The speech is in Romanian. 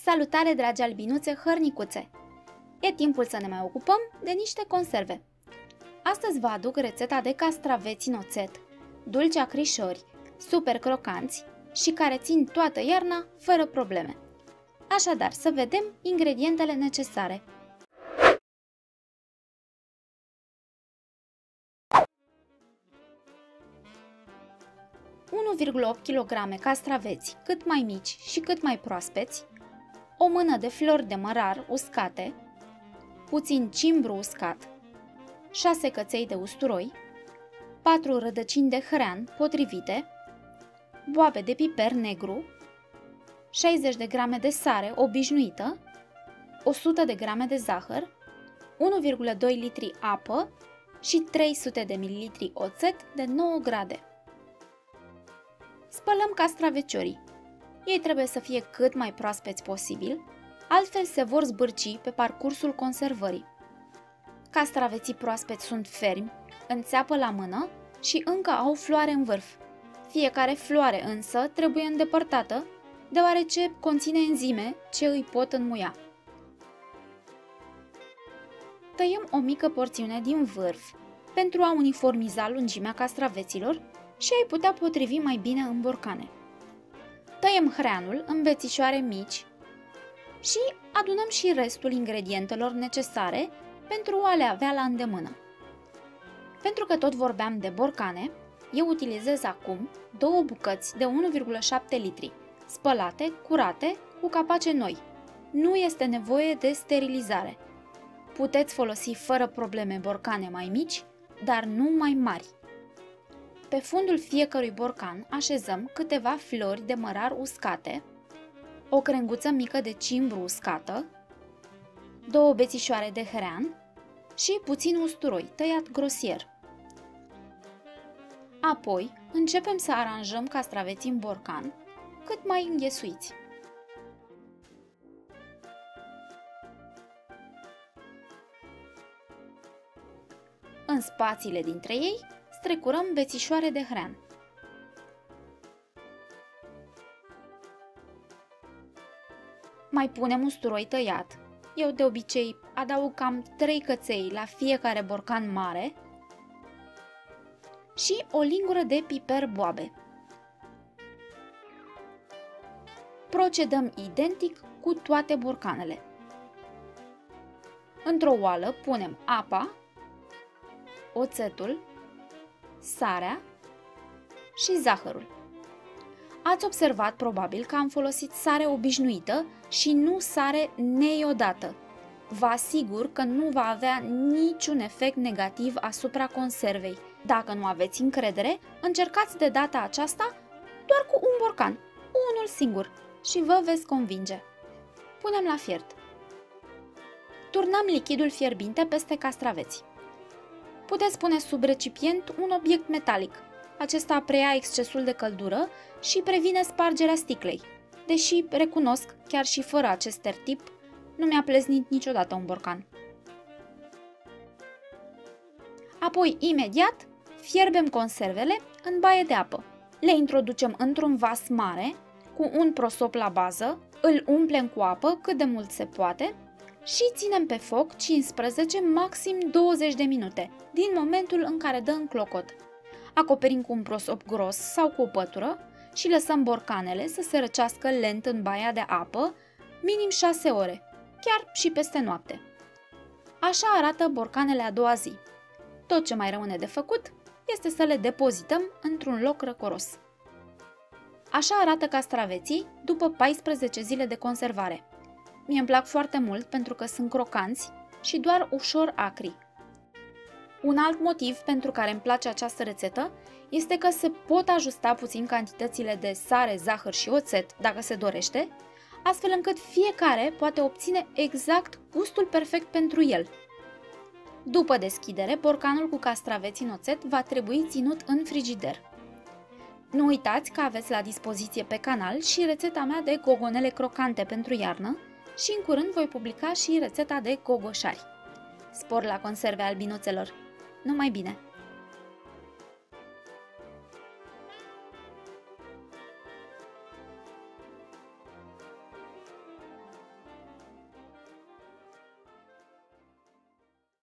Salutare, dragi albinuțe hărnicuțe! E timpul să ne mai ocupăm de niște conserve. Astăzi vă aduc rețeta de castraveți în oțet, dulci acrișori, super crocanți și care țin toată iarna fără probleme. Așadar, să vedem ingredientele necesare. ,8 kg castraveți cât mai mici și cât mai proaspeți, o mână de flori de mărar uscate, puțin cimbru uscat, 6 căței de usturoi, 4 rădăcini de hrean potrivite, boabe de piper negru, 60 de grame de sare obișnuită, 100 de grame de zahăr, 1,2 litri apă și 300 de ml oțet de 9 grade. Spălăm castraveciorii. Ei trebuie să fie cât mai proaspeți posibil, altfel se vor zbârci pe parcursul conservării. Castraveții proaspeți sunt fermi, înțeapă la mână și încă au floare în vârf. Fiecare floare însă trebuie îndepărtată, deoarece conține enzime ce îi pot înmuia. Tăiem o mică porțiune din vârf pentru a uniformiza lungimea castraveților și ai putea potrivi mai bine în borcane. Tăiem hreanul în bețișoare mici și adunăm și restul ingredientelor necesare pentru a le avea la îndemână. Pentru că tot vorbeam de borcane, eu utilizez acum 2 bucăți de 1,7 litri, spălate, curate, cu capace noi. Nu este nevoie de sterilizare. Puteți folosi fără probleme borcane mai mici, dar nu mai mari. Pe fundul fiecărui borcan așezăm câteva flori de mărar uscate, o crenguță mică de cimbru uscată, 2 bețișoare de hrean și puțin usturoi tăiat grosier. Apoi începem să aranjăm castraveții în borcan cât mai înghesuiți. În spațiile dintre ei strecurăm bețișoare de hrean. Mai punem usturoi tăiat. Eu de obicei adaug cam 3 căței la fiecare borcan mare și o lingură de piper boabe. Procedăm identic cu toate borcanele. Într-o oală punem apa, oțetul, sarea și zahărul. Ați observat probabil că am folosit sare obișnuită și nu sare neiodată. Vă asigur că nu va avea niciun efect negativ asupra conservei. Dacă nu aveți încredere, încercați de data aceasta doar cu un borcan, unul singur, și vă veți convinge. Punem la fiert. Turnăm lichidul fierbinte peste castraveți. Puteți pune sub recipient un obiect metalic. Acesta preia excesul de căldură și previne spargerea sticlei. Deși, recunosc, chiar și fără acest tertip, nu mi-a pleznit niciodată un borcan. Apoi, imediat, fierbem conservele în baie de apă. Le introducem într-un vas mare, cu un prosop la bază, îl umplem cu apă cât de mult se poate și ținem pe foc 15, maxim 20 de minute, din momentul în care dă în clocot. Acoperim cu un prosop gros sau cu o pătură și lăsăm borcanele să se răcească lent în baia de apă, minim 6 ore, chiar și peste noapte. Așa arată borcanele a doua zi. Tot ce mai rămâne de făcut este să le depozităm într-un loc răcoros. Așa arată castraveții după 14 zile de conservare. Mie îmi plac foarte mult pentru că sunt crocanți și doar ușor acri. Un alt motiv pentru care îmi place această rețetă este că se pot ajusta puțin cantitățile de sare, zahăr și oțet dacă se dorește, astfel încât fiecare poate obține exact gustul perfect pentru el. După deschidere, borcanul cu castraveți în oțet va trebui ținut în frigider. Nu uitați că aveți la dispoziție pe canal și rețeta mea de gogonele crocante pentru iarnă și în curând voi publica și rețeta de gogoșari. Spor la conserve, albinuțelor! Numai bine!